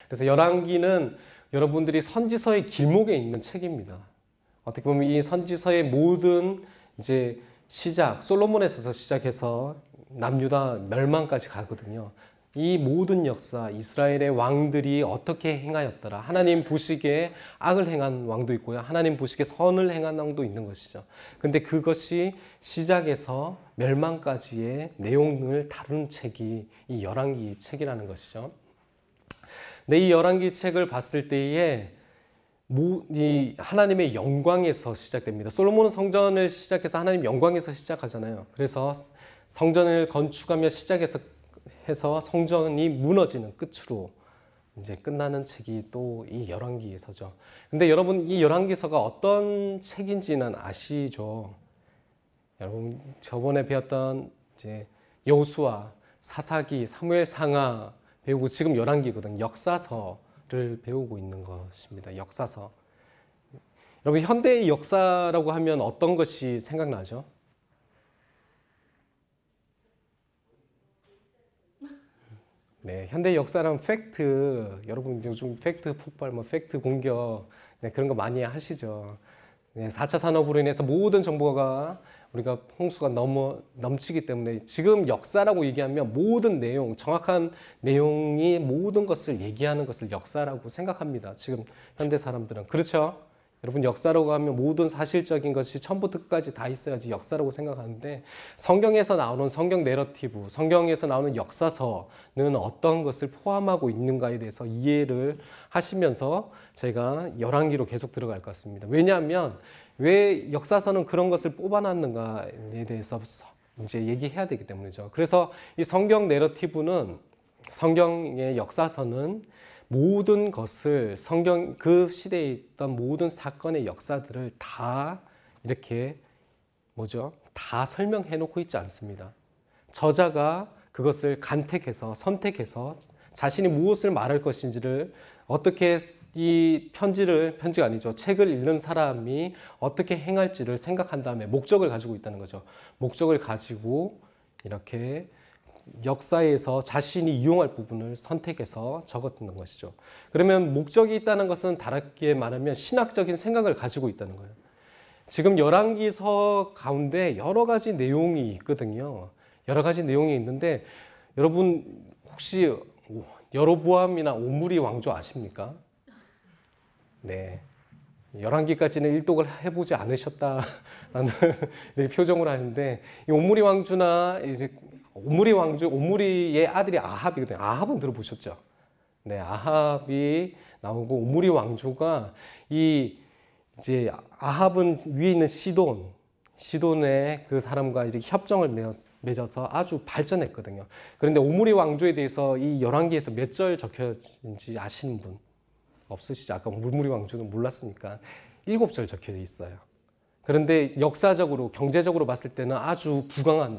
그래서 열왕기는 여러분들이 선지서의 길목에 있는 책입니다. 어떻게 보면 이 선지서의 모든 이제 시작, 솔로몬에서 시작해서 남유다 멸망까지 가거든요. 이 모든 역사, 이스라엘의 왕들이 어떻게 행하였더라. 하나님 보시기에 악을 행한 왕도 있고요. 하나님 보시기에 선을 행한 왕도 있는 것이죠. 근데 그것이 시작에서 멸망까지의 내용을 다룬 책이 이 열왕기 책이라는 것이죠. 근데 이 열왕기 책을 봤을 때에 이 하나님의 영광에서 시작됩니다. 솔로몬은 성전을 시작해서 하나님 영광에서 시작하잖아요. 그래서 성전을 건축하며 시작해서 성전이 무너지는 끝으로 이제 끝나는 책이 또 이 열왕기서죠. 근데 여러분 이 열왕기서가 어떤 책인지는 아시죠? 여러분 저번에 배웠던 이제 여호수아, 사사기, 사무엘상하 배우고 지금 열왕기거든요. 역사서를 배우고 있는 것입니다. 역사서. 여러분 현대의 역사라고 하면 어떤 것이 생각나죠? 네, 현대 역사란 팩트, 여러분 요즘 팩트 폭발, 팩트 공격, 네, 그런 거 많이 하시죠. 네, 4차 산업으로 인해서 모든 정보가 우리가 홍수가 넘치기 때문에 지금 역사라고 얘기하면 모든 내용, 정확한 내용이 모든 것을 얘기하는 것을 역사라고 생각합니다. 지금 현대 사람들은. 그렇죠? 여러분 역사라고 하면 모든 사실적인 것이 처음부터 끝까지 다 있어야지 역사라고 생각하는데 성경에서 나오는 성경 내러티브, 성경에서 나오는 역사서는 어떤 것을 포함하고 있는가에 대해서 이해를 하시면서 제가 열왕기로 계속 들어갈 것 같습니다. 왜냐하면 왜 역사서는 그런 것을 뽑아놨는가에 대해서 이제 얘기해야 되기 때문이죠. 그래서 이 성경 내러티브는 성경의 역사서는 모든 것을 성경 그 시대에 있던 모든 사건의 역사들을 다 이렇게 다 설명해 놓고 있지 않습니다. 저자가 그것을 간택해서 선택해서 자신이 무엇을 말할 것인지를 어떻게 이 편지가 아니죠. 책을 읽는 사람이 어떻게 행할지를 생각한 다음에 목적을 가지고 있다는 거죠. 목적을 가지고 이렇게 역사에서 자신이 이용할 부분을 선택해서 적었던 것이죠. 그러면 목적이 있다는 것은 다르게 말하면 신학적인 생각을 가지고 있다는 거예요. 지금 열왕기서 가운데 여러 가지 내용이 있거든요. 여러 가지 내용이 있는데 여러분 혹시 여로보암이나 오므리 왕조 아십니까? 네. 열왕기까지는 일독을 해보지 않으셨다라는 표정을 하시는데 이 오므리 왕조나 이제 오므리의 아들이 아합이거든요. 아합은 들어보셨죠? 네, 아합이 나오고 오므리 왕조가 이제 아합은 위에 있는 시돈의 그 사람과 이제 협정을 맺어서 아주 발전했거든요. 그런데 오므리 왕조에 대해서 이 열왕기에서 몇 절 적혀있는지 아시는 분 없으시죠? 아까 오므리 왕조는 몰랐으니까 7절 적혀 있어요. 그런데 역사적으로 경제적으로 봤을 때는 아주 부강한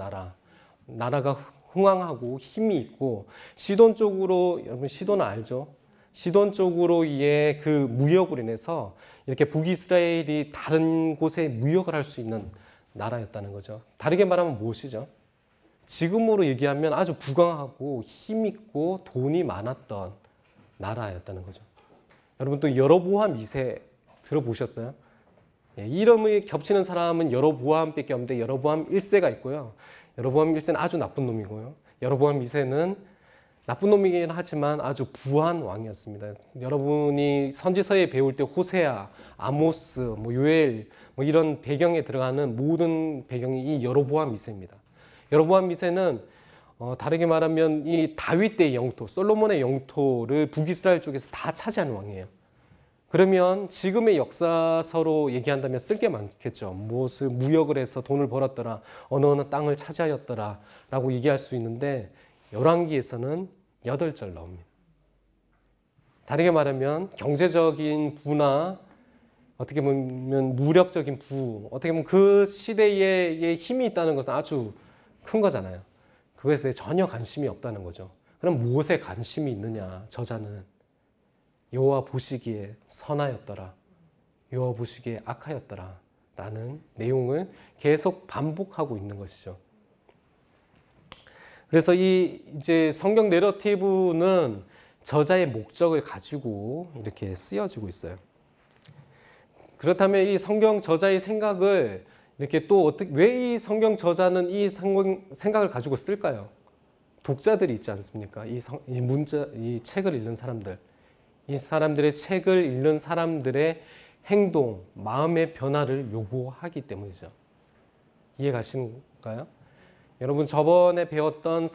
나라가 흥왕하고 힘이 있고 시돈 쪽으로 여러분 시돈은 알죠? 시돈 쪽으로의 그 무역으로 인해서 이렇게 북이스라엘이 다른 곳에 무역을 할 수 있는 나라였다는 거죠. 다르게 말하면 무엇이죠? 지금으로 얘기하면 아주 부강하고 힘 있고 돈이 많았던 나라였다는 거죠. 여러분 또 여로보암 2세 들어보셨어요? 예, 이름이 겹치는 사람은 여로보암밖에 없는데 여로보암 1세가 있고요. 여로보암 1세는 아주 나쁜 놈이고요. 여로보암 2세는 나쁜 놈이긴 하지만 아주 부한 왕이었습니다. 여러분이 선지서에 배울 때 호세아, 아모스, 요엘 이런 배경에 들어가는 모든 배경이 이 여로보암 2세입니다. 여로보암 2세는 다르게 말하면 이 다윗 때의 영토, 솔로몬의 영토를 북이스라엘 쪽에서 다 차지한 왕이에요. 그러면 지금의 역사서로 얘기한다면 쓸 게 많겠죠. 무엇을 무역을 해서 돈을 벌었더라, 어느 땅을 차지하였더라 라고 얘기할 수 있는데 열왕기에서는 8절 나옵니다. 다르게 말하면 경제적인 부나 어떻게 보면 무력적인 부, 어떻게 보면 그 시대에 힘이 있다는 것은 아주 큰 거잖아요. 그것에 대해 전혀 관심이 없다는 거죠. 그럼 무엇에 관심이 있느냐? 저자는 여호와 보시기에 선하였더라, 여호와 보시기에 악하였더라 라는 내용을 계속 반복하고 있는 것이죠. 그래서 이제 성경 내러티브는 저자의 목적을 가지고 이렇게 쓰여지고 있어요. 그렇다면 이 성경 저자의 생각을 이렇게 또 어떻게, 왜 이 성경 저자는 이 생각을 가지고 쓸까요? 독자들이 있지 않습니까? 이 책을 읽는 사람들, 이 사람들의 책을 읽는 사람들의 행동, 마음의 변화를 요구하기 때문이죠. 이해 가시는가요? 여러분, 저번에 배웠던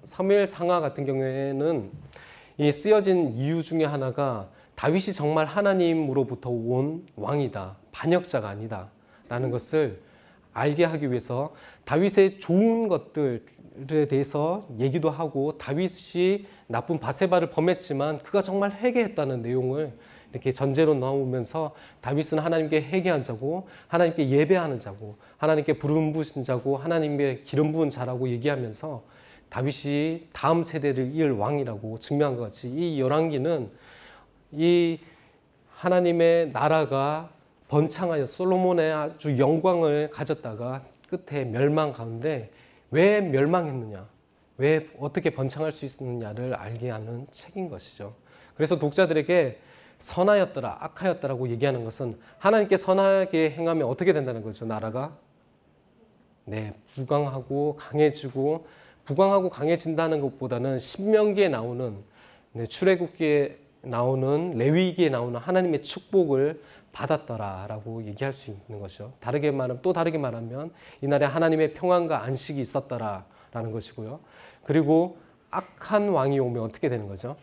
사무엘 상하 같은 경우에는 이 쓰여진 이유 중에 하나가 다윗이 정말 하나님으로부터 온 왕이다, 반역자가 아니다 라는 것을 알게 하기 위해서 다윗의 좋은 것들에 대해서 얘기도 하고, 다윗이 나쁜 바세바를 범했지만 그가 정말 회개했다는 내용을 이렇게 전제로 넣으면서 다윗은 하나님께 회개한 자고, 하나님께 예배하는 자고, 하나님께 부름 부신 자고, 하나님께 기름 부은 자라고 얘기하면서 다윗이 다음 세대를 이을 왕이라고 증명한 것 같이, 이 열왕기는 이 하나님의 나라가 번창하여 솔로몬의 아주 영광을 가졌다가 끝에 멸망 가운데 왜 멸망했느냐, 왜 어떻게 번창할 수 있느냐를 알게 하는 책인 것이죠. 그래서 독자들에게 선하였더라, 악하였더라고 얘기하는 것은 하나님께 선하게 행하면 어떻게 된다는 거죠. 나라가 부강하고 강해지고, 부강하고 강해진다는 것보다는 신명기에 나오는, 출애굽기에 나오는, 레위기에 나오는 하나님의 축복을 받았더라라고 얘기할 수 있는 것이죠. 또 다르게 말하면 이날에 하나님의 평안과 안식이 있었더라라는 것이고요. 그리고 악한 왕이 오면 어떻게 되는 거죠?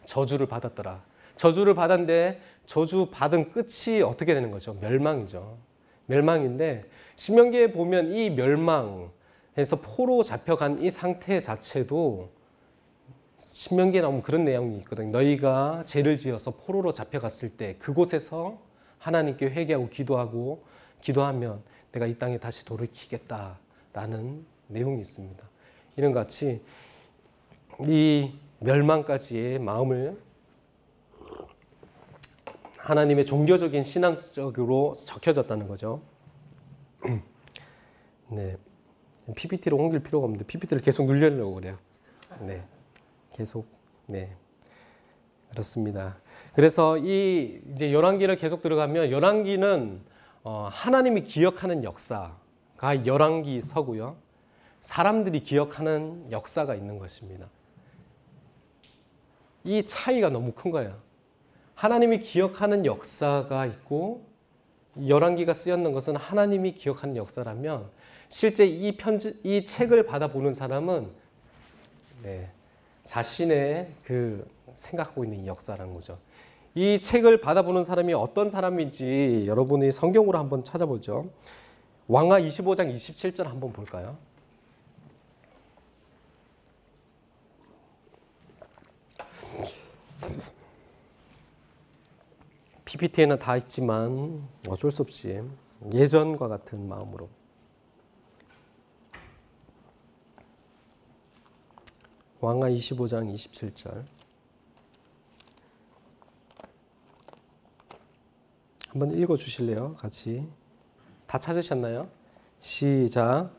저주를 받았더라. 저주를 받았는데 저주 받은 끝이 어떻게 되는 거죠? 멸망이죠. 멸망인데 신명기에 보면 이 멸망에서 포로 잡혀간 이 상태 자체도 신명기에 나오면 그런 내용이 있거든요. 너희가 죄를 지어서 포로로 잡혀갔을 때 그곳에서 하나님께 회개하고 기도하면 내가 이 땅에 다시 돌이키겠다라는 내용이 있습니다. 이런 것 같이 이 멸망까지의 마음을 하나님의 종교적인 신앙적으로 적혀졌다는 거죠. PPT로 옮길 필요가 없는데 PPT를 계속 누르려고 그래요. 계속. 그렇습니다. 그래서 이제 열왕기를 계속 들어가면, 열왕기는 하나님이 기억하는 역사가 열왕기서고요. 사람들이 기억하는 역사가 있는 것입니다. 이 차이가 너무 큰 거예요. 하나님이 기억하는 역사가 있고, 열왕기가 쓰였는 것은 하나님이 기억하는 역사라면, 실제 이 책을 받아보는 사람은 자신의 생각하고 있는 이 역사라는 거죠. 이 책을 받아보는 사람이 어떤 사람인지 여러분이 성경으로 한번 찾아보죠. 왕하 25장 27절 한번 볼까요? PPT에는 다 있지만 어쩔 수 없이 예전과 같은 마음으로 왕하 25장 27절 한번 읽어 주실래요? 같이. 다 찾으셨나요? 시작.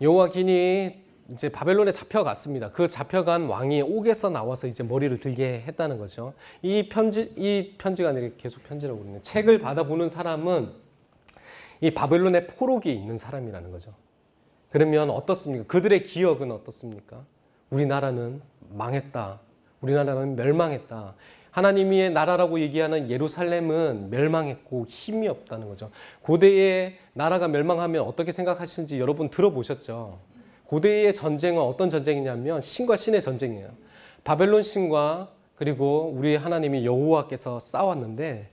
여호와긴이 이제 바벨론에 잡혀갔습니다. 그 잡혀간 왕이 옥에서 나와서 이제 머리를 들게 했다는 거죠. 이 편지가 아니라 계속 편지라고 그러네요. 책을 받아보는 사람은 이 바벨론의 포로기에 있는 사람이라는 거죠. 그러면 어떻습니까? 그들의 기억은 어떻습니까? 우리나라는 망했다. 우리나라는 멸망했다. 하나님의 나라라고 얘기하는 예루살렘은 멸망했고 힘이 없다는 거죠. 고대의 나라가 멸망하면 어떻게 생각하시는지 여러분 들어보셨죠? 고대의 전쟁은 어떤 전쟁이냐면 신과 신의 전쟁이에요. 바벨론 신과 그리고 우리 하나님이 여호와께서 싸웠는데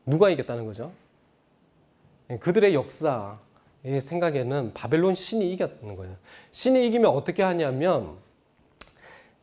누가 이겼다는 거죠? 그들의 역사의 생각에는 바벨론 신이 이겼다는 거예요. 신이 이기면 어떻게 하냐면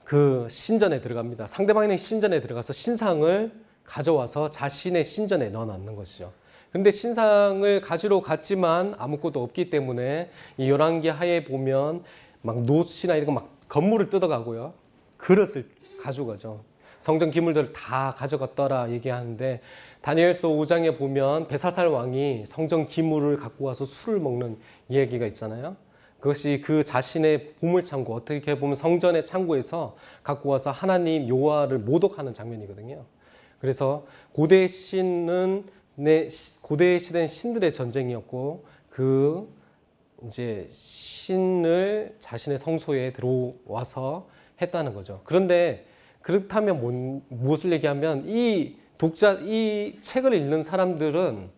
그 신전에 들어갑니다. 상대방의 신전에 들어가서 신상을 가져와서 자신의 신전에 넣어놓는 것이죠. 그런데 신상을 가지러 갔지만 아무것도 없기 때문에 이 열왕기 하에 보면 막 놋이나 이런 거 막 건물을 뜯어가고요. 그릇을 가져가죠. 성전 기물들을 다 가져갔더라 얘기하는데 다니엘서 5장에 보면 벨사살 왕이 성전 기물을 갖고 와서 술을 먹는 이야기가 있잖아요. 그것이 그 자신의 보물창고, 어떻게 보면 성전의 창고에서 갖고 와서 하나님 여호와를 모독하는 장면이거든요. 그래서 고대 시대는 신들의 전쟁이었고 그 이제 신을 자신의 성소에 들어와서 했다는 거죠. 그런데 그렇다면 무엇을 얘기하면 이 책을 읽는 사람들은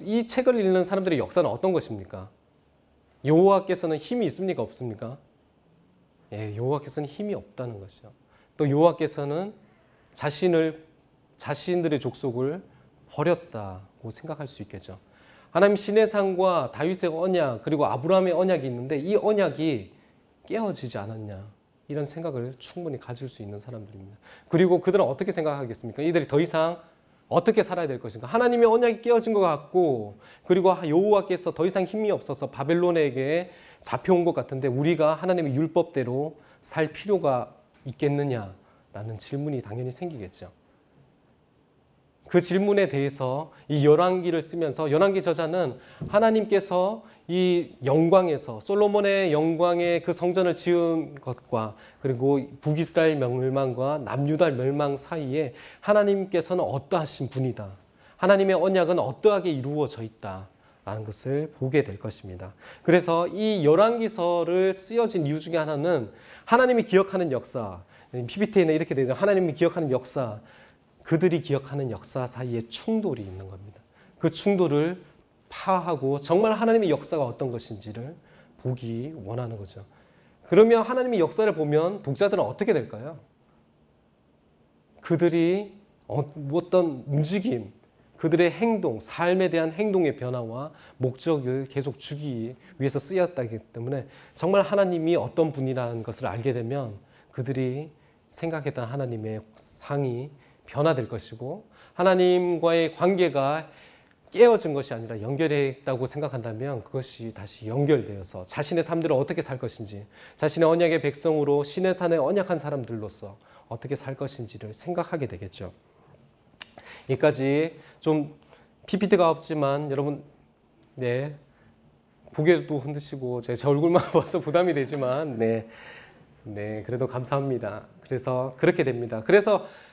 이 책을 읽는 사람들의 역사는 어떤 것입니까? 여호와께서는 힘이 있습니까? 없습니까? 예, 여호와께서는 힘이 없다는 것이죠. 또 여호와께서는 자신들의 족속을 버렸다고 생각할 수 있겠죠. 하나님 신의 산과 다윗의 언약 그리고 아브라함의 언약이 있는데 이 언약이 깨어지지 않았냐 이런 생각을 충분히 가질 수 있는 사람들입니다. 그리고 그들은 어떻게 생각하겠습니까? 이들이 더 이상 어떻게 살아야 될 것인가? 하나님의 언약이 깨어진 것 같고 그리고 여호와께서 더 이상 힘이 없어서 바벨론에게 잡혀온 것 같은데 우리가 하나님의 율법대로 살 필요가 있겠느냐라는 질문이 당연히 생기겠죠. 그 질문에 대해서 이 열왕기를 쓰면서 열왕기 저자는 하나님께서 이 영광에서 솔로몬의 영광의 그 성전을 지은 것과 그리고 북이스라엘 멸망과 남유다 멸망 사이에 하나님께서는 어떠하신 분이다. 하나님의 언약은 어떠하게 이루어져 있다라는 것을 보게 될 것입니다. 그래서 이 열왕기서를 쓰여진 이유 중에 하나는 하나님이 기억하는 역사, PPT에는 이렇게 되죠. 하나님이 기억하는 역사, 그들이 기억하는 역사 사이에 충돌이 있는 겁니다. 그 충돌을 파악하고 정말 하나님의 역사가 어떤 것인지를 보기 원하는 거죠. 그러면 하나님의 역사를 보면 독자들은 어떻게 될까요? 그들이 어떤 움직임, 그들의 행동, 삶에 대한 행동의 변화와 목적을 계속 주기 위해서 쓰였다기 때문에 정말 하나님이 어떤 분이라는 것을 알게 되면 그들이 생각했던 하나님의 상이 변화될 것이고 하나님과의 관계가 깨어진 것이 아니라 연결했다고 생각한다면 그것이 다시 연결되어서 자신의 삶들을 어떻게 살 것인지 자신의 언약의 백성으로 신의 산에 언약한 사람들로서 어떻게 살 것인지를 생각하게 되겠죠. 여기까지 좀 PPT가 없지만 여러분 고개도 흔드시고 제 얼굴만 봐서 부담이 되지만 그래도 감사합니다. 그래서 그렇게 됩니다.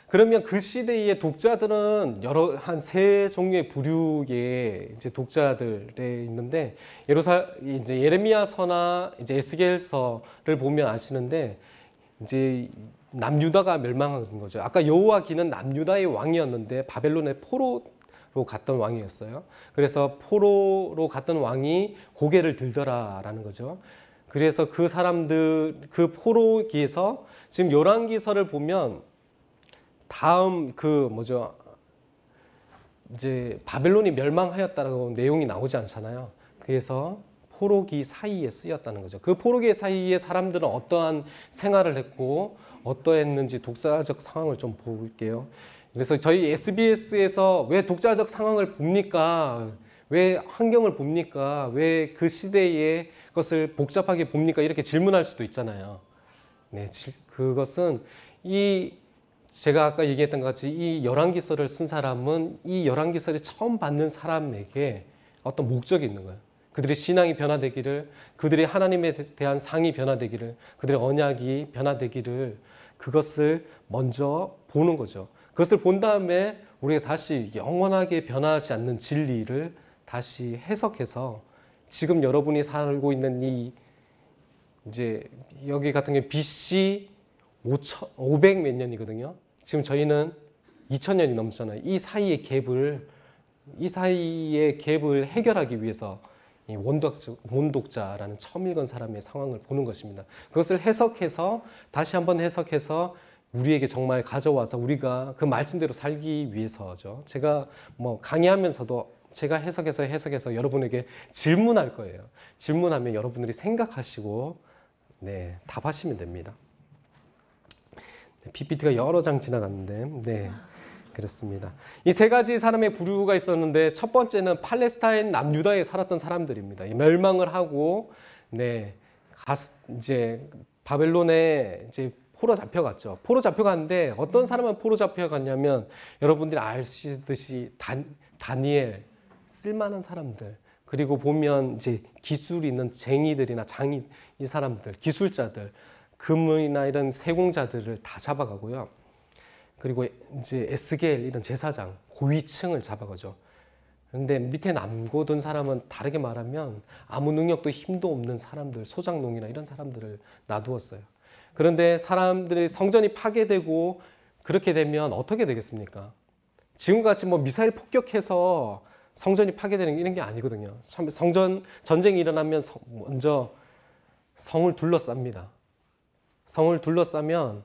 그러면 그 시대의 독자들은 한 세 종류의 부류의 이제 독자들에 있는데 이제 예레미야서나 이제 에스겔서를 보면 아시는데 이제 남유다가 멸망한 거죠. 아까 여호와기는 남유다의 왕이었는데 바벨론의 포로로 갔던 왕이었어요. 그래서 포로로 갔던 왕이 고개를 들더라라는 거죠. 그래서 그 사람들 그 포로기에서 지금 열왕기서를 보면 다음 이제 바벨론이 멸망하였다라고 내용이 나오지 않잖아요. 그래서 포로기 사이에 쓰였다는 거죠. 그 포로기 사이에 사람들은 어떠한 생활을 했고 어떠했는지 독자적 상황을 좀 볼게요. 그래서 저희 SBS에서 왜 독자적 상황을 봅니까? 왜 환경을 봅니까? 왜 그 시대의 것을 복잡하게 봅니까? 이렇게 질문할 수도 있잖아요. 그것은 제가 아까 얘기했던 것 같이 이 열왕기서를 쓴 사람은 이 열왕기서를 처음 받는 사람에게 어떤 목적이 있는 거예요. 그들의 신앙이 변화되기를, 그들의 하나님에 대한 상이 변화되기를, 그들의 언약이 변화되기를 그것을 먼저 보는 거죠. 그것을 본 다음에 우리가 다시 영원하게 변하지 않는 진리를 다시 해석해서 지금 여러분이 살고 있는 이제 여기 같은 경우 BC 500 몇 년이거든요. 지금 저희는 2000년이 넘잖아요. 이 사이의 갭을 해결하기 위해서 이 원독자라는 처음 읽은 사람의 상황을 보는 것입니다. 그것을 해석해서 다시 한번 해석해서 우리에게 정말 가져와서 우리가 그 말씀대로 살기 위해서죠. 제가 강의하면서도 제가 해석해서 여러분에게 질문할 거예요. 질문하면 여러분들이 생각하시고 답하시면 됩니다. PPT가 여러 장 지나갔는데 그렇습니다. 이 세 가지 사람의 부류가 있었는데 첫 번째는 팔레스타인 남유다에 살았던 사람들입니다. 멸망을 하고 이제 바벨론에 이제 포로 잡혀갔죠. 포로 잡혀갔는데 어떤 사람은 포로 잡혀갔냐면 여러분들이 아시듯이 다니엘, 쓸만한 사람들, 그리고 보면 이제 기술 있는 쟁이들이나 장인 이 사람들, 기술자들, 금이나 이런 세공자들을 다 잡아가고요. 그리고 이제 에스겔 이런 제사장, 고위층을 잡아가죠. 그런데 밑에 남고든 사람은 다르게 말하면 아무 능력도 힘도 없는 사람들, 소장농이나 이런 사람들을 놔두었어요. 그런데 사람들이 성전이 파괴되고 그렇게 되면 어떻게 되겠습니까? 지금같이 뭐 미사일 폭격해서 성전이 파괴되는 이런 게 아니거든요. 전쟁이 일어나면 먼저 성을 둘러쌉니다. 성을 둘러싸면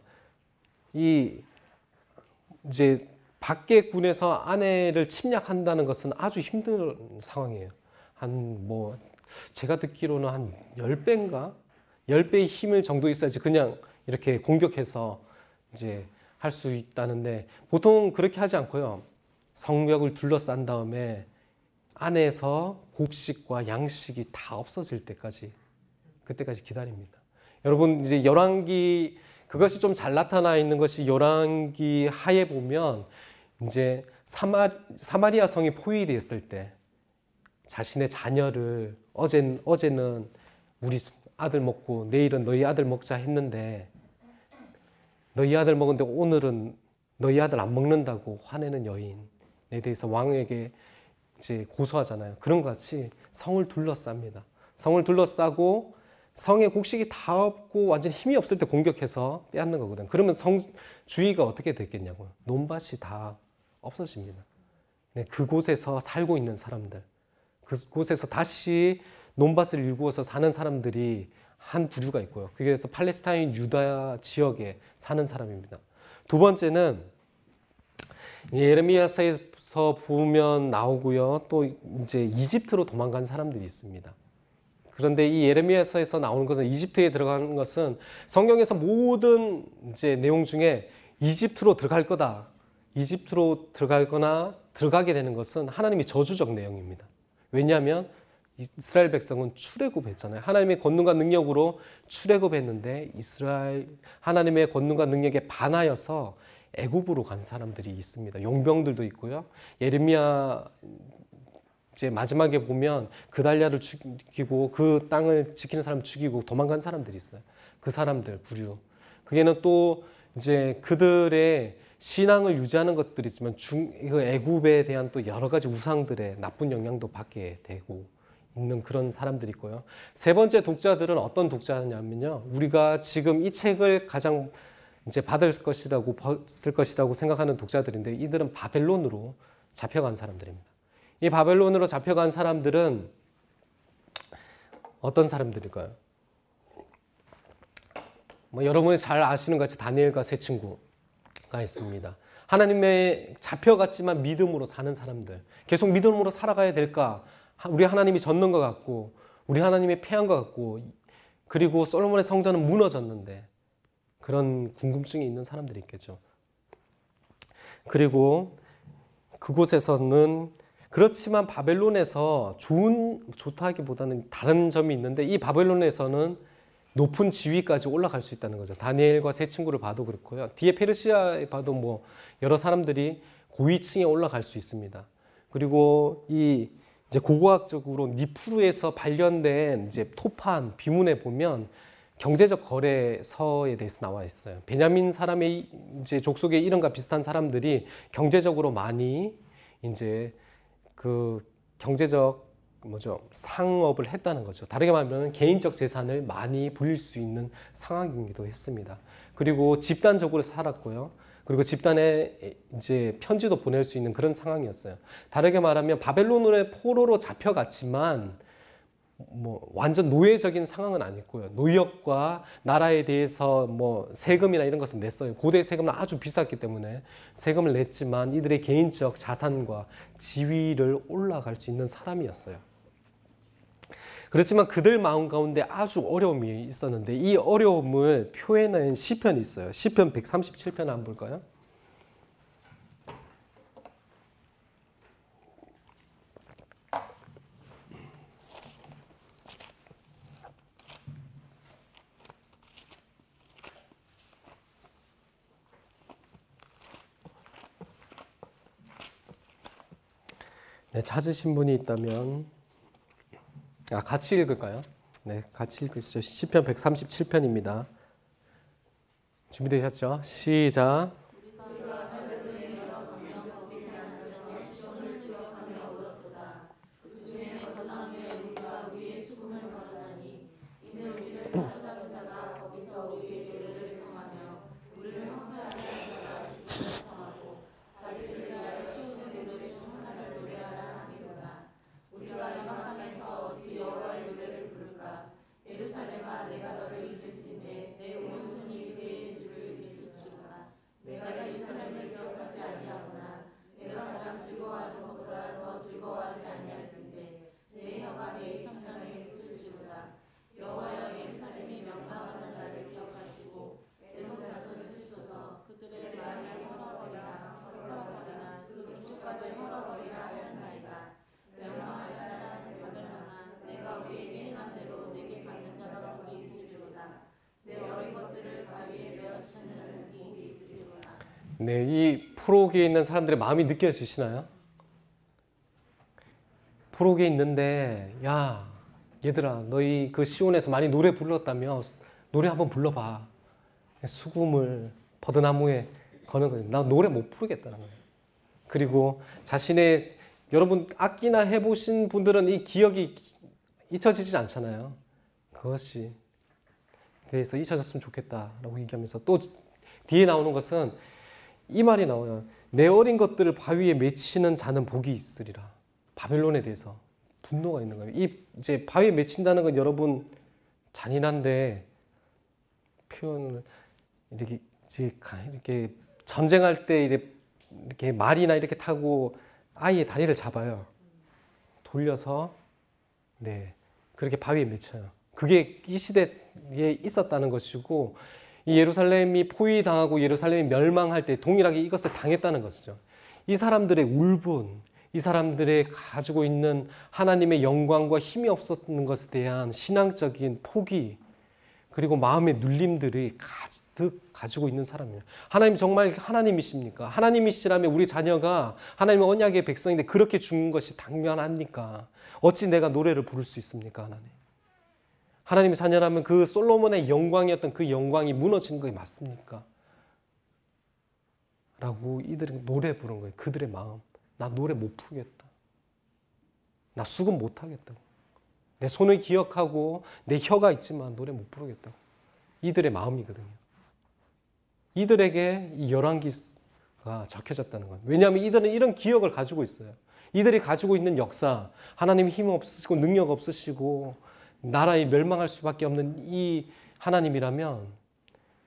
이제 밖의 군에서 안에를 침략한다는 것은 아주 힘든 상황이에요. 제가 듣기로는 한 10배인가? 10배의 힘을 정도 있어야지 그냥 이렇게 공격해서 이제 할 수 있다는데, 보통 그렇게 하지 않고요. 성벽을 둘러싼 다음에 안에서 곡식과 양식이 다 없어질 때까지, 그때까지 기다립니다. 여러분, 이제 열왕기, 그것이 좀 잘 나타나 있는 것이 열왕기 하에 보면 이제 사마리아 성이 포위되었을 때 자신의 자녀를 어제는 우리 아들 먹고 내일은 너희 아들 먹자 했는데 너희 아들 먹었는데 오늘은 너희 아들 안 먹는다고 화내는 여인에 대해서 왕에게 이제 고소하잖아요. 그런 것 같이 성을 둘러쌉니다. 성을 둘러싸고 성에 곡식이 다 없고 완전 힘이 없을 때 공격해서 빼앗는 거거든요. 그러면 성 주위가 어떻게 됐겠냐고요. 논밭이 다 없어집니다. 그곳에서 살고 있는 사람들, 그곳에서 다시 논밭을 일구어서 사는 사람들이 한 부류가 있고요. 그래서 팔레스타인 유다 지역에 사는 사람입니다. 두 번째는 예레미야서에서 보면 나오고요. 또 이제 이집트로 도망간 사람들이 있습니다. 그런데 이 예레미야서에서 나오는 것은, 이집트에 들어가는 것은 성경에서 모든 이제 내용 중에 이집트로 들어갈 거다, 이집트로 들어가거나 들어가게 되는 것은 하나님이 저주적 내용입니다. 왜냐하면 이스라엘 백성은 출애굽했잖아요. 하나님의 권능과 능력으로 출애굽했는데 하나님의 권능과 능력에 반하여서 애굽으로 간 사람들이 있습니다. 용병들도 있고요. 예레미야 이제 마지막에 보면 그달랴를 죽이고 그 땅을 지키는 사람 죽이고 도망간 사람들이 있어요. 그 사람들 부류. 그게는 또 이제 그들의 신앙을 유지하는 것들이 있지만 애굽에 대한 또 여러 가지 우상들의 나쁜 영향도 받게 되고 있는 그런 사람들이 있고요. 세 번째 독자들은 어떤 독자냐면요. 우리가 지금 이 책을 가장 이제 쓸 것이라고 생각하는 독자들인데, 이들은 바벨론으로 잡혀간 사람들입니다. 이 바벨론으로 잡혀간 사람들은 어떤 사람들일까요? 여러분이 잘 아시는 것 같이 다니엘과 세 친구가 있습니다. 하나님의 잡혀갔지만 믿음으로 사는 사람들. 계속 믿음으로 살아가야 될까? 우리 하나님이 졌는 것 같고, 우리 하나님이 패한 것 같고, 그리고 솔로몬의 성전은 무너졌는데, 그런 궁금증이 있는 사람들이 있겠죠. 그리고 그곳에서는, 그렇지만 바벨론에서 좋다기보다는 다른 점이 있는데, 이 바벨론에서는 높은 지위까지 올라갈 수 있다는 거죠. 다니엘과 세 친구를 봐도 그렇고요. 뒤에 페르시아에 봐도 여러 사람들이 고위층에 올라갈 수 있습니다. 그리고 이제 고고학적으로 니프루에서 발견된 이제 토판 비문에 보면 경제적 거래서에 대해서 나와 있어요. 베냐민 사람의 이제 족속의 이름과 비슷한 사람들이 경제적으로 많이 이제 그 경제적 상업을 했다는 거죠. 다르게 말하면 개인적 재산을 많이 불릴 수 있는 상황이기도 했습니다. 그리고 집단적으로 살았고요. 그리고 집단에 이제 편지도 보낼 수 있는 그런 상황이었어요. 다르게 말하면 바벨론의 포로로 잡혀갔지만 완전 노예적인 상황은 아니고요. 노역과 나라에 대해서 세금이나 이런 것을 냈어요. 고대 세금은 아주 비쌌기 때문에 세금을 냈지만 이들의 개인적 자산과 지위를 올라갈 수 있는 사람이었어요. 그렇지만 그들 마음 가운데 아주 어려움이 있었는데, 이 어려움을 표현한 시편이 있어요. 시편 137편 한번 볼까요? 네, 찾으신 분이 있다면 같이 읽을까요? 네, 같이 읽으시죠. 시편 137편입니다. 준비되셨죠? 시작. 네, 이 프록에 있는 사람들의 마음이 느껴지시나요? 프록에 있는데, 야, 얘들아, 너희 그 시온에서 많이 노래 불렀다며 노래 한번 불러봐. 수금을 버드나무에 거는 거예요. 나 노래 못 부르겠다는 거예요. 그리고 자신의, 여러분 악기나 해보신 분들은 이 기억이 잊혀지지 않잖아요. 그것이 대해서 잊혀졌으면 좋겠다라고 얘기하면서 또 뒤에 나오는 것은 이 말이 나와요. 내 어린 것들을 바위에 맺히는 자는 복이 있으리라. 바벨론에 대해서 분노가 있는 거예요. 이제 바위에 맺힌다는 건 여러분 잔인한데 표현을 이렇게 전쟁할 때 이렇게 말이나 이렇게 타고 아이의 다리를 잡아요. 돌려서 네 그렇게 바위에 맺혀요. 그게 이 시대에 있었다는 것이고 이 예루살렘이 포위당하고 예루살렘이 멸망할 때 동일하게 이것을 당했다는 것이죠. 이 사람들의 울분, 이 사람들의 가지고 있는 하나님의 영광과 힘이 없었는 것에 대한 신앙적인 포기 그리고 마음의 눌림들이 가득 가지고 있는 사람이에요. 하나님 정말 하나님이십니까? 하나님이시라면 우리 자녀가 하나님의 언약의 백성인데 그렇게 죽는 것이 당연합니까? 어찌 내가 노래를 부를 수 있습니까? 하나님의 자녀라면 그 솔로몬의 영광이었던 그 영광이 무너진 것이 맞습니까? 라고 이들은 노래 부른 거예요. 그들의 마음. 나 노래 못 부르겠다. 나 수금 못 하겠다고. 내 손을 기억하고 내 혀가 있지만 노래 못 부르겠다고. 이들의 마음이거든요. 이들에게 이 열왕기가 적혀졌다는 거예요. 왜냐하면 이들은 이런 기억을 가지고 있어요. 이들이 가지고 있는 역사, 하나님이 힘 없으시고 능력 없으시고 나라에 멸망할 수밖에 없는 이 하나님이라면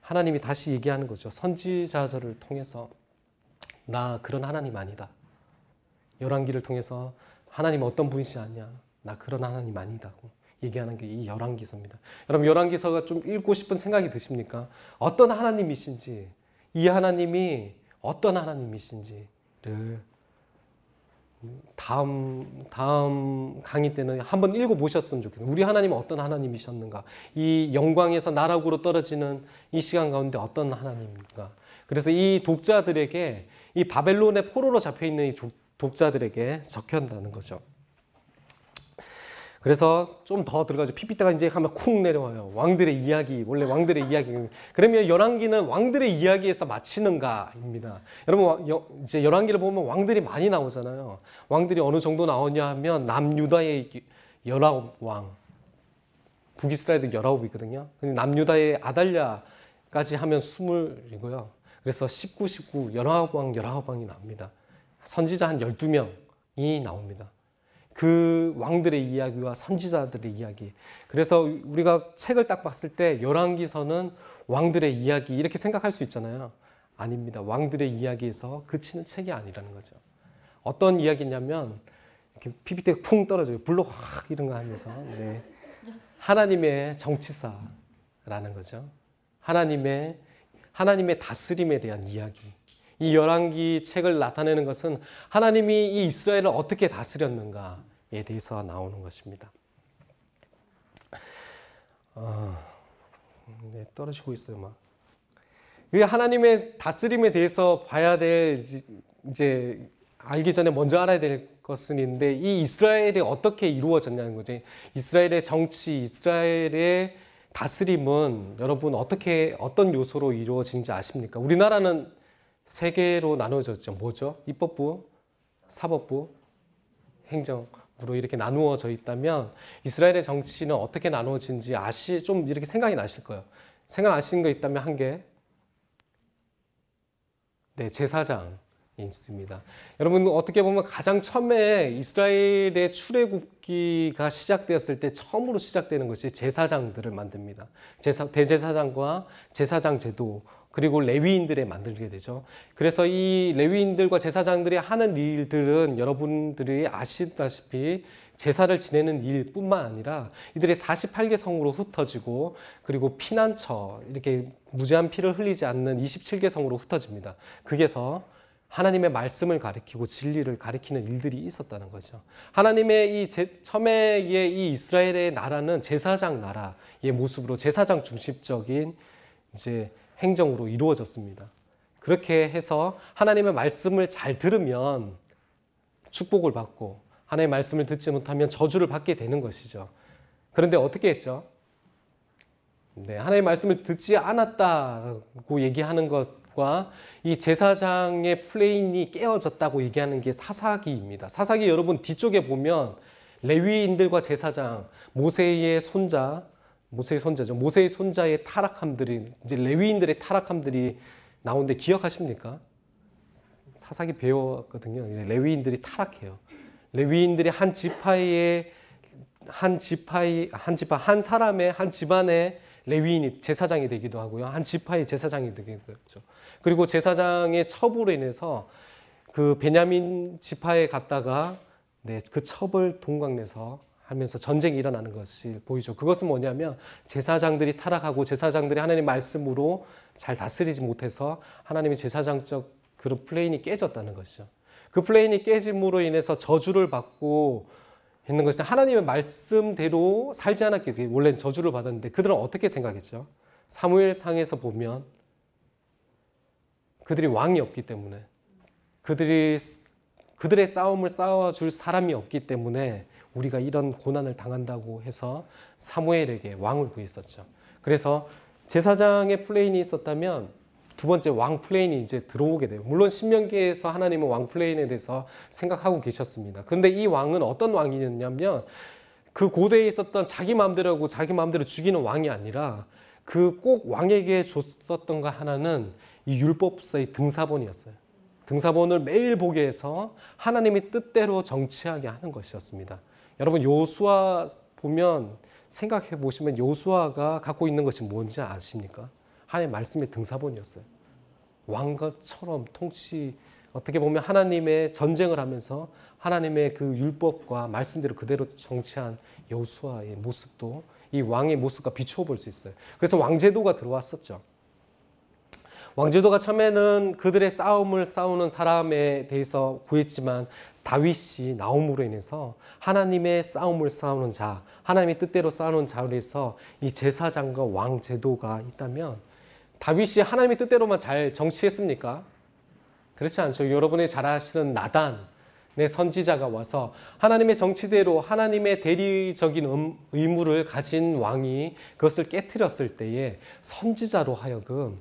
하나님이 다시 얘기하는 거죠. 선지자들을 통해서 나 그런 하나님 아니다. 열왕기를 통해서 하나님 어떤 분이시 아니야. 나 그런 하나님 아니다고 얘기하는 게 이 열왕기서입니다. 여러분 열왕기서가 좀 읽고 싶은 생각이 드십니까? 어떤 하나님이신지 이 하나님이 어떤 하나님이신지를 다음 강의 때는 한번 읽어보셨으면 좋겠어요. 우리 하나님은 어떤 하나님이셨는가? 이 영광에서 나락으로 떨어지는 이 시간 가운데 어떤 하나님인가? 그래서 이 독자들에게 이 바벨론의 포로로 잡혀있는 이 독자들에게 적혀한다는 거죠. 그래서 좀 더 들어가죠. PPT가 이제 하면 쿵 내려와요. 왕들의 이야기, 원래 왕들의 이야기. 그러면 열왕기는 왕들의 이야기에서 마치는가입니다. 여러분 이제 열왕기를 보면 왕들이 많이 나오잖아요. 왕들이 어느 정도 나오냐 하면 남유다의 19왕, 북이스라엘도 19이거든요. 남유다의 아달랴까지 하면 20이고요. 그래서 19, 19왕이 나옵니다. 선지자 한 12명이 나옵니다. 그 왕들의 이야기와 선지자들의 이야기. 그래서 우리가 책을 딱 봤을 때 열왕기서는 왕들의 이야기 이렇게 생각할 수 있잖아요. 아닙니다. 왕들의 이야기에서 그치는 책이 아니라는 거죠. 어떤 이야기냐면 이렇게 PPT가 쿵 떨어져요. 불로 확 이런 거 하면서 네. 하나님의 정치사라는 거죠. 하나님의 다스림에 대한 이야기. 이 열왕기 책을 나타내는 것은 하나님이 이 이스라엘을 어떻게 다스렸는가에 대해서 나오는 것입니다. 네, 떨어지고 있어요, 막. 하나님의 다스림에 대해서 봐야 될 이제 알기 전에 먼저 알아야 될 것은 있는데 이 이스라엘이 어떻게 이루어졌냐는 거지. 이스라엘의 정치, 이스라엘의 다스림은 여러분 어떤 요소로 이루어진지 아십니까? 우리나라는 세 개로 나눠졌죠. 뭐죠? 입법부, 사법부, 행정부로 이렇게 나누어져 있다면 이스라엘의 정치는 어떻게 나누어진지 좀 이렇게 생각이 나실 거예요. 생각나시는 거 있다면 한 개. 네, 제사장이 있습니다. 여러분 어떻게 보면 가장 처음에 이스라엘의 출애굽기가 시작되었을 때 처음으로 시작되는 것이 제사장들을 만듭니다. 대제사장과 제사장 제도 그리고 레위인들에 만들게 되죠. 그래서 이 레위인들과 제사장들이 하는 일들은 여러분들이 아시다시피 제사를 지내는 일뿐만 아니라 이들의 48개 성으로 흩어지고 그리고 피난처 이렇게 무제한 피를 흘리지 않는 27개 성으로 흩어집니다. 거기에서 하나님의 말씀을 가리키고 진리를 가리키는 일들이 있었다는 거죠. 하나님의 처음에의 이 이스라엘의 나라는 제사장 나라의 모습으로 제사장 중심적인 이제 행정으로 이루어졌습니다. 그렇게 해서 하나님의 말씀을 잘 들으면 축복을 받고 하나님의 말씀을 듣지 못하면 저주를 받게 되는 것이죠. 그런데 어떻게 했죠? 네, 하나님의 말씀을 듣지 않았다고 얘기하는 것과 이 제사장의 플레인이 깨어졌다고 얘기하는 게 사사기입니다. 사사기 여러분 뒤쪽에 보면 레위인들과 제사장, 모세의 손자죠. 모세의 손자의 타락함들이 이제 레위인들의 타락함들이 나오는데 기억하십니까? 사사기 배웠거든요. 레위인들이 타락해요. 레위인들이 한 사람의 한 집안의 레위인이 제사장이 되기도 하고요. 한 지파의 제사장이 되기도 하죠. 그리고 제사장의 첩으로 인해서 그 베냐민 지파에 갔다가 그 첩을 동강내서 하면서 전쟁이 일어나는 것이 보이죠. 그것은 뭐냐면 제사장들이 타락하고 제사장들이 하나님의 말씀으로 잘 다스리지 못해서 하나님의 제사장적 그런 플레인이 깨졌다는 것이죠. 그 플레인이 깨짐으로 인해서 저주를 받고 있는 것이 하나님의 말씀대로 살지 않았기 때문에 원래는 저주를 받았는데 그들은 어떻게 생각했죠? 사무엘상에서 보면 그들이 왕이 없기 때문에 그들의 싸움을 싸워줄 사람이 없기 때문에 우리가 이런 고난을 당한다고 해서 사무엘에게 왕을 구했었죠. 그래서 제사장의 플레인이 있었다면 두 번째 왕 플레인이 이제 들어오게 돼요. 물론 신명기에서 하나님은 왕 플레인에 대해서 생각하고 계셨습니다. 그런데 이 왕은 어떤 왕이었냐면 그 고대에 있었던 자기 마음대로 하고 자기 마음대로 죽이는 왕이 아니라 그 꼭 왕에게 줬었던 것 하나는 이 율법서의 등사본이었어요. 등사본을 매일 보게 해서 하나님의 뜻대로 정치하게 하는 것이었습니다. 여러분 여호수아 보면 생각해 보시면 여호수아가 갖고 있는 것이 뭔지 아십니까? 하나님의 말씀의 등사본이었어요. 왕것처럼 어떻게 보면 하나님의 전쟁을 하면서 하나님의 그 율법과 말씀대로 그대로 정치한 여호수아의 모습도 이 왕의 모습과 비추어 볼 수 있어요. 그래서 왕제도가 들어왔었죠. 왕제도가 처음에는 그들의 싸움을 싸우는 사람에 대해서 구했지만 다윗이 나옴으로 인해서 하나님의 싸움을 싸우는 자, 하나님의 뜻대로 싸우는 자로 해서 이 제사장과 왕제도가 있다면 다윗이 하나님의 뜻대로만 잘 정치했습니까? 그렇지 않죠. 여러분이 잘 아시는 나단의 선지자가 와서 하나님의 정치대로 하나님의 대리적인 의무를 가진 왕이 그것을 깨트렸을 때에 선지자로 하여금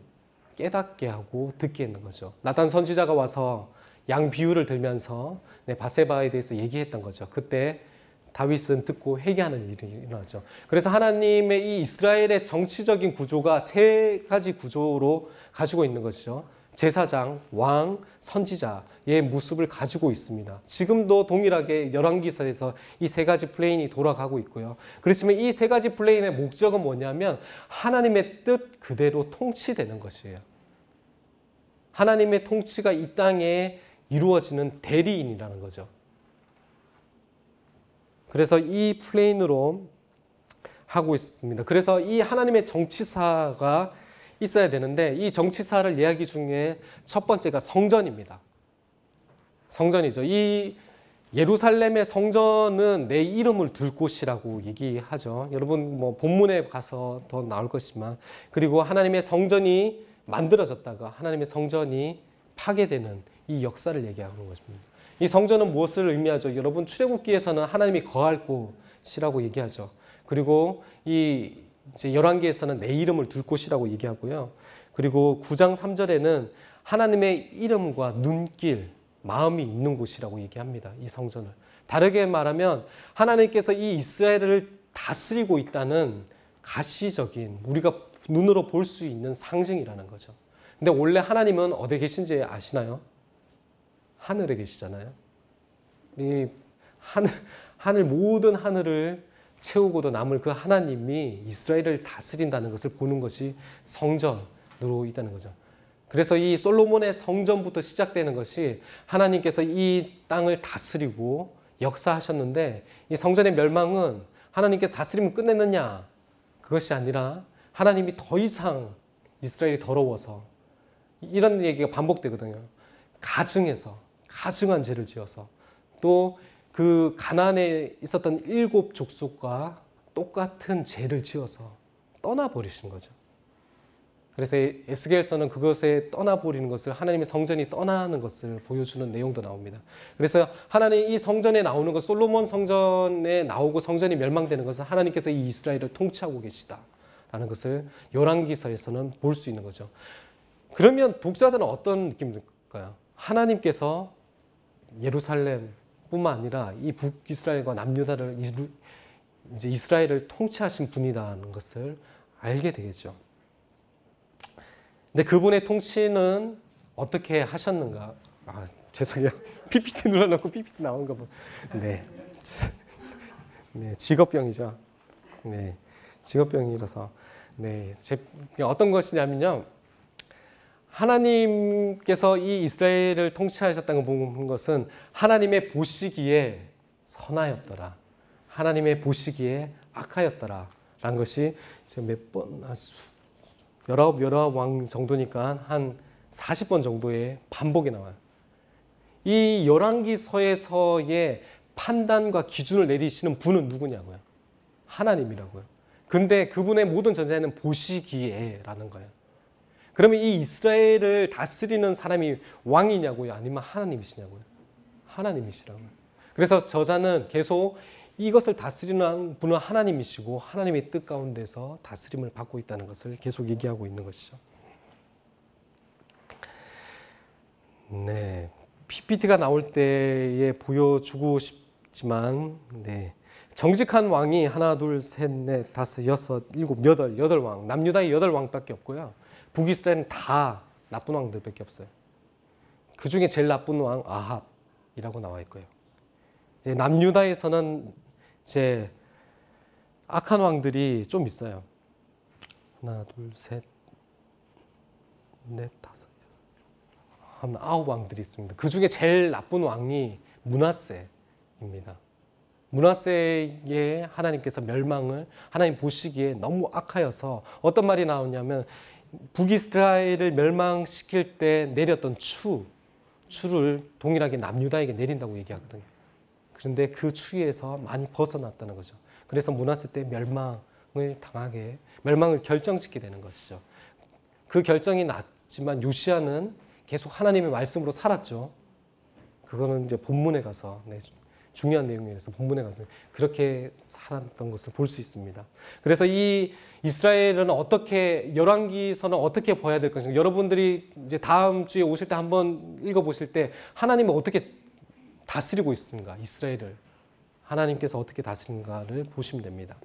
깨닫게 하고 듣게 했는 거죠. 나단 선지자가 와서 양 비유를 들면서 바세바에 대해서 얘기했던 거죠. 그때 다윗은 듣고 회개하는 일이 일어나죠. 그래서 하나님의 이 이스라엘의 정치적인 구조가 세 가지 구조로 가지고 있는 것이죠. 제사장, 왕, 선지자의 모습을 가지고 있습니다. 지금도 동일하게 열왕기서에서 이 세 가지 플레인이 돌아가고 있고요. 그렇지만 이 세 가지 플레인의 목적은 뭐냐면 하나님의 뜻 그대로 통치되는 것이에요. 하나님의 통치가 이 땅에 이루어지는 대리인이라는 거죠. 그래서 이 플레인으로 하고 있습니다. 그래서 이 하나님의 정치사가 있어야 되는데 이 정치사를 이야기 중에 첫 번째가 성전입니다. 성전이죠. 이 예루살렘의 성전은 내 이름을 둘 곳이라고 얘기하죠. 여러분 뭐 본문에 가서 더 나올 것이지만 그리고 하나님의 성전이 만들어졌다가 하나님의 성전이 파괴되는 이 역사를 얘기하는 것입니다. 이 성전은 무엇을 의미하죠? 여러분 출애굽기에서는 하나님이 거할 곳이라고 얘기하죠. 그리고 이 이제 열왕기에서는 내 이름을 둘 곳이라고 얘기하고요. 그리고 9장 3절에는 하나님의 이름과 눈길, 마음이 있는 곳이라고 얘기합니다. 이 성전을. 다르게 말하면 하나님께서 이 이스라엘을 다스리고 있다는 가시적인 우리가 눈으로 볼 수 있는 상징이라는 거죠. 근데 원래 하나님은 어디에 계신지 아시나요? 하늘에 계시잖아요. 이 하늘 모든 하늘을 채우고도 남을 그 하나님이 이스라엘을 다스린다는 것을 보는 것이 성전으로 있다는 거죠. 그래서 이 솔로몬의 성전부터 시작되는 것이 하나님께서 이 땅을 다스리고 역사하셨는데 이 성전의 멸망은 하나님께서 다스림을 끝냈느냐? 그것이 아니라 하나님이 더 이상 이스라엘이 더러워서 이런 얘기가 반복되거든요. 가증한 죄를 지어서 또 그 가나안에 있었던 7 족속과 똑같은 죄를 지어서 떠나버리신 거죠. 그래서 에스겔서는 그것에 떠나버리는 것을 하나님의 성전이 떠나는 것을 보여주는 내용도 나옵니다. 그래서 하나님 이 성전에 나오는 것, 솔로몬 성전에 나오고 성전이 멸망되는 것은 하나님께서 이 이스라엘을 통치하고 계시다라는 것을 열왕기서에서는 볼 수 있는 거죠. 그러면 독자들은 어떤 느낌일까요? 하나님께서 예루살렘뿐만 아니라 이 북이스라엘과 남유다를 이제 이스라엘을 통치하신 분이라는 것을 알게 되겠죠. 근데 그분의 통치는 어떻게 하셨는가? 죄송해요. PPT 눌러놓고 PPT 나온 거 봐. 네. 네, 직업병이죠. 네, 직업병이라서. 네, 어떤 것이냐면요. 하나님께서 이 이스라엘을 통치하셨다는 걸 보는 것은 하나님의 보시기에 선하였더라. 하나님의 보시기에 악하였더라. 라는 것이 몇 번, 19 왕 정도니까 한 40번 정도의 반복이 나와요. 이 열왕기서에서의 판단과 기준을 내리시는 분은 누구냐고요? 하나님이라고요. 근데 그분의 모든 전제는 보시기에라는 거예요. 그러면 이 이스라엘을 다스리는 사람이 왕이냐고요? 아니면 하나님이시냐고요? 하나님이시라고요. 그래서 저자는 계속 이것을 다스리는 분은 하나님이시고 하나님의 뜻 가운데서 다스림을 받고 있다는 것을 계속 얘기하고 있는 것이죠. 네, PPT가 나올 때에 보여주고 싶지만 네, 정직한 왕이 하나, 둘, 셋, 넷, 다섯, 여섯, 일곱, 여덟 왕. 남유다의 8왕밖에 없고요. 북이스라엘은 다 나쁜 왕들밖에 없어요. 그 중에 제일 나쁜 왕 아합이라고 나와 있고요. 이제 남유다에서는 이제 악한 왕들이 좀 있어요. 하나, 둘, 셋, 넷, 다섯, 여섯, 한 9 왕들이 있습니다. 그 중에 제일 나쁜 왕이 므낫세입니다. 므낫세의 하나님께서 멸망을 하나님 보시기에 너무 악하여서 어떤 말이 나오냐면 북이스라엘을 멸망시킬 때 내렸던 추를 동일하게 남유다에게 내린다고 얘기하거든요. 그런데 그 추위에서 많이 벗어났다는 거죠. 그래서 므낫세 때 멸망을 결정짓게 되는 것이죠. 그 결정이 났지만 요시야는 계속 하나님의 말씀으로 살았죠. 그거는 이제 본문에 가서 중요한 내용이라서 본문에 가서 그렇게 살았던 것을 볼 수 있습니다. 그래서 이 이스라엘은 열왕기서는 어떻게 봐야 될 것인가? 여러분들이 이제 다음 주에 오실 때 한번 읽어보실 때 하나님은 어떻게 다스리고 있습니까? 이스라엘을 하나님께서 어떻게 다스리는가를 보시면 됩니다.